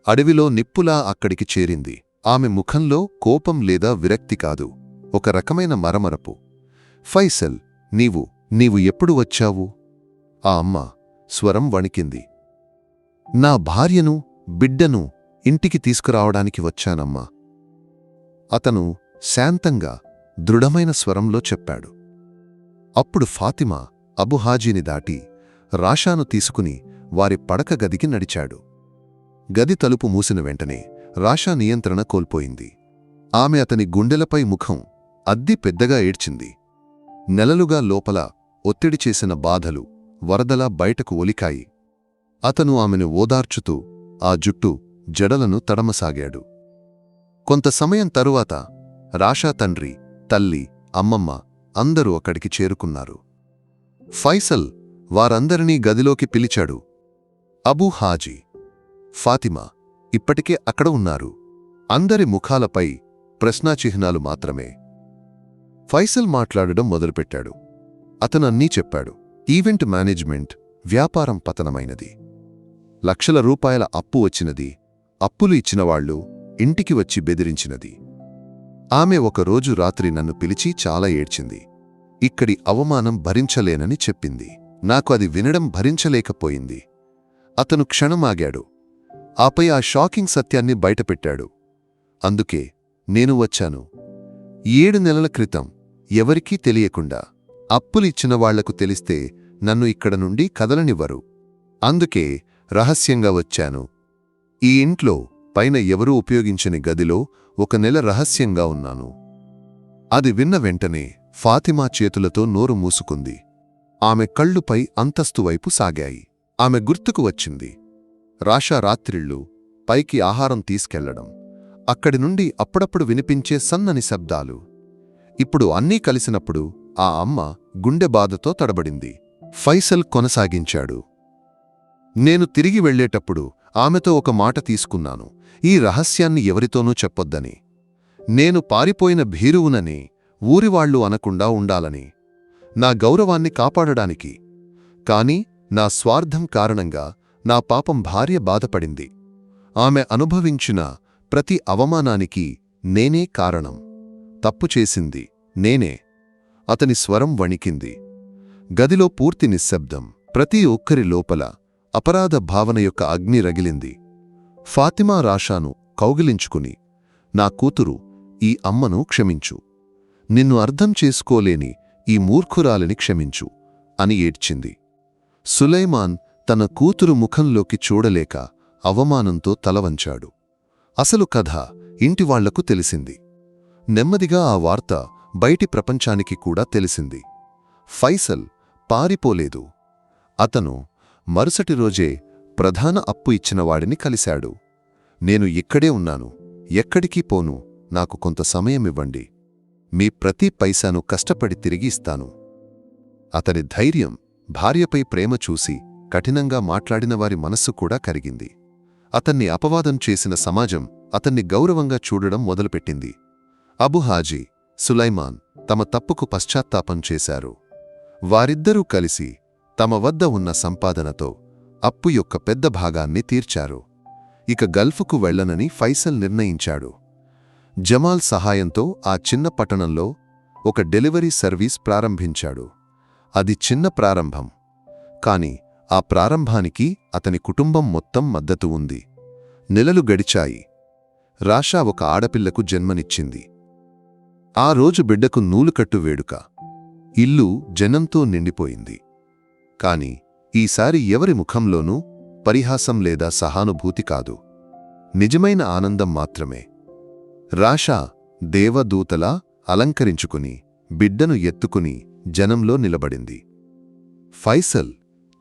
అడవిలో నిప్పులా అక్కడికి చేరింది. ఆమె ముఖంలో కోపం లేదా విరక్తి కాదు, ఒక రకమైన మరమరపు. ఫైసల్, నీవు ఎప్పుడు వచ్చావు? ఆ అమ్మ స్వరం వణికింది. నా భార్యను, బిడ్డను ఇంటికి తీసుకురావడానికి వచ్చానమ్మా. అతను శాంతంగా, దృఢమైన స్వరంలో చెప్పాడు. అప్పుడు ఫాతిమా అబుహాజీని దాటి రాషాను తీసుకుని వారి పడక గదికి నడిచాడు. గది తలుపు మూసిన వెంటనే రాషా నియంత్రణ కోల్పోయింది. ఆమె అతని గుండెలపై ముఖం అద్ది పెద్దగా ఏడ్చింది. నెలలుగా లోపల ఒత్తిడి చేసిన బాధలు వరదలా బయటకు ఒలికాయి. అతను ఆమెను ఓదార్చుతూ ఆ జుట్టు, జడలను తడమసాగాడు. కొంత సమయం తరువాత రాషా తండ్రి, తల్లి, అమ్మమ్మ అందరూ అక్కడికి చేరుకున్నారు. ఫైసల్ వారందరినీ గదిలోకి పిలిచాడు. అబూ హాజీ, ఫాతిమా ఇప్పటికే అక్కడ ఉన్నారు. అందరి ముఖాలపై ప్రశ్నాచిహ్నాలు మాత్రమే. ఫైసల్ మాట్లాడడం మొదలుపెట్టాడు. అతను అన్నీ చెప్పాడు. ఈవెంట్ మేనేజ్మెంట్ వ్యాపారం పతనమైనది. లక్షల రూపాయల అప్పు వచ్చినది. అప్పులు ఇచ్చినవాళ్లు ఇంటికి వచ్చి బెదిరించినది. ఆమె ఒకరోజు రాత్రి నన్ను పిలిచి చాలా ఏడ్చింది. ఇక్కడి అవమానం భరించలేనని చెప్పింది. నాకు అది వినడం భరించలేకపోయింది. అతను క్షణమాగాడు. ఆపై ఆ షాకింగ్ సత్యాన్ని బయటపెట్టాడు. అందుకే నేను వచ్చాను. 7 నెలల క్రితం ఎవరికీ తెలియకుండా అప్పులు ఇచ్చిన వాళ్లకు తెలిస్తే నన్ను ఇక్కడ నుండి కదలనివ్వరు. అందుకే రహస్యంగా వచ్చాను. ఈ ఇంట్లో పైన ఎవరూ ఉపయోగించని గదిలో 1 నెల రహస్యంగా ఉన్నాను. అది విన్న వెంటనే ఫాతిమా చేతులతో నోరు మూసుకుంది. ఆమె కళ్ళుపై అంతస్తు వైపు సాగాయి. ఆమె గుర్తుకు వచ్చింది. రాషా రాత్రిళ్ళు పైకి ఆహారం తీసుకెళ్లడం, అక్కడి నుండి అప్పుడప్పుడు వినిపించే సన్నని శబ్దాలు. ఇప్పుడు అన్నీ కలిసినప్పుడు ఆ అమ్మ గుండె బాధతో తడబడింది. ఫైసల్ కొనసాగించాడు. నేను తిరిగి వెళ్లేటప్పుడు ఆమెతో ఒక మాట తీసుకున్నాను. ఈ రహస్యాన్ని ఎవరితోనూ చెప్పొద్దని. నేను పారిపోయిన భీరువునని ఊరివాళ్లు అనకుండా ఉండాలని. నా గౌరవాన్ని కాపాడడానికి. కాని నా స్వార్థం కారణంగా నా పాపం భార్య బాధపడింది. ఆమె అనుభవించిన ప్రతి అవమానానికి నేనే కారణం. తప్పు చేసింది నేనే. అతని స్వరం వణికింది. గదిలో పూర్తి నిశ్శబ్దం. ప్రతి ఒక్కరి లోపల అపరాధ భావన యొక్క అగ్ని రగిలింది. ఫాతిమా రాషాను కౌగిలించుకుని, నా కూతురు, ఈ అమ్మను క్షమించు. నిన్ను అర్థం చేసుకోలేని ఈ మూర్ఖురాలిని క్షమించు అని ఏడ్చింది. సులైమాన్ తన కూతురు ముఖంలోకి చూడలేక అవమానంతో తలవంచాడు. అసలు కథ ఇంటివాళ్లకు తెలిసింది. నెమ్మదిగా ఆ వార్త బయటి ప్రపంచానికి కూడా తెలిసింది. ఫైసల్ పారిపోలేదు. అతను మరుసటి రోజే ప్రధాన అప్పు ఇచ్చినవాడిని కలిశాడు. నేను ఇక్కడే ఉన్నాను, ఎక్కడికి పోను, నాకు కొంత సమయమివ్వండి. మీ ప్రతి పైసాను కష్టపడి తిరిగి ఇస్తాను. అతని ధైర్యం, భార్యపై ప్రేమ చూసి కఠినంగా మాట్లాడినవారి మనస్సు కూడా కరిగింది. అతన్ని అపవాదం చేసిన సమాజం అతన్ని గౌరవంగా చూడడం మొదలుపెట్టింది. అబు హాజీ, సులైమాన్ తమ తప్పుకు పశ్చాత్తాపం చేశారు. వారిద్దరూ కలిసి తమ వద్ద ఉన్న సంపాదనతో అప్పు యొక్క పెద్ద భాగాన్ని తీర్చారు. ఇక గల్ఫ్కు వెళ్లనని ఫైసల్ నిర్ణయించాడు. జమాల్ సహాయంతో ఆ చిన్న పట్టణంలో ఒక డెలివరీ సర్వీస్ ప్రారంభించాడు. అది చిన్న ప్రారంభం, కాని ఆ ప్రారంభానికి అతని కుటుంబం మొత్తం మద్దతు ఉంది. నెలలు గడిచాయి. రాషా ఒక ఆడపిల్లకు జన్మనిచ్చింది. ఆ రోజు బిడ్డకు నూలుకట్టు వేడుక. ఇల్లు జనంతో నిండిపోయింది. కాని ఈసారి ఎవరి ముఖంలోనూ పరిహాసం లేదా సహానుభూతి కాదు, నిజమైన ఆనందం మాత్రమే. రాషా దేవదూతలా అలంకరించుకుని బిడ్డను ఎత్తుకుని జనంలో నిలబడింది. ఫైసల్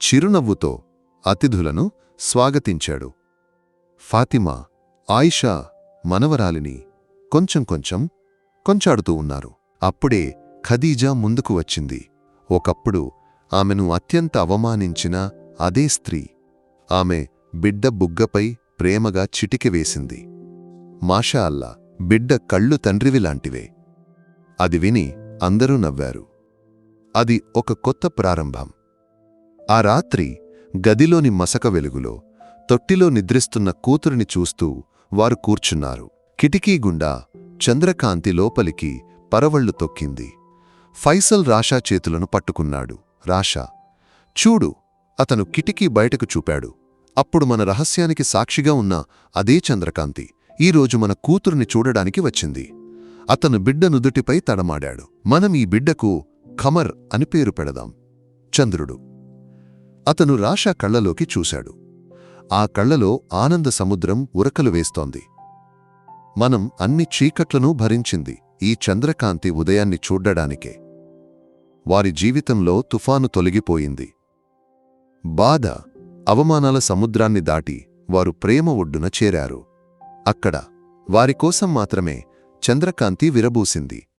చిరునవ్వుతో అతిథులను స్వాగతించాడు. ఫాతిమా, ఆయిషా మనవరాలిని కొంచెం కొంచాడుతూ ఉన్నారు. అప్పుడే ఖదీజా ముందుకు వచ్చింది. ఒకప్పుడు ఆమెను అత్యంత అవమానించిన అదే స్త్రీ. ఆమె బిడ్డ బుగ్గపై ప్రేమగా చిటికె వేసింది. మాషా అల్లా, బిడ్డ కళ్ళు తండ్రివిలాంటివే. అది విని అందరూ నవ్వారు. అది ఒక కొత్త ప్రారంభం. ఆ రాత్రి గదిలోని మసక వెలుగులో తొట్టిలో నిద్రిస్తున్న కూతురిని చూస్తూ వారు కూర్చున్నారు. కిటికీ గుండా చంద్రకాంతి లోపలికి పరవళ్లు తొక్కింది. ఫైసల్ రాషా చేతులను పట్టుకున్నాడు. రాషా, చూడు, అతను కిటికీ బయటకు చూపాడు. అప్పుడు మన రహస్యానికి సాక్షిగా ఉన్న అదే చంద్రకాంతి ఈరోజు మన కూతురిని చూడడానికి వచ్చింది. అతను బిడ్డ నుదుటిపై తడమాడాడు. మనం ఈ బిడ్డకు ఖమర్ అని పేరు పెడదాం, చంద్రుడు. అతను రాషా కళ్లలోకి చూశాడు. ఆ కళ్లలో ఆనంద సముద్రం ఉరకలు వేస్తోంది. మనం అన్ని చీకట్లను భరించింది ఈ చంద్రకాంతి ఉదయాన్ని చూడ్డడానికే. వారి జీవితంలో తుఫాను తొలగిపోయింది. బాధ, అవమానాల సముద్రాన్ని దాటి వారు ప్రేమ ఒడ్డున చేరారు. అక్కడ వారికోసం మాత్రమే చంద్రకాంతి విరబూసింది.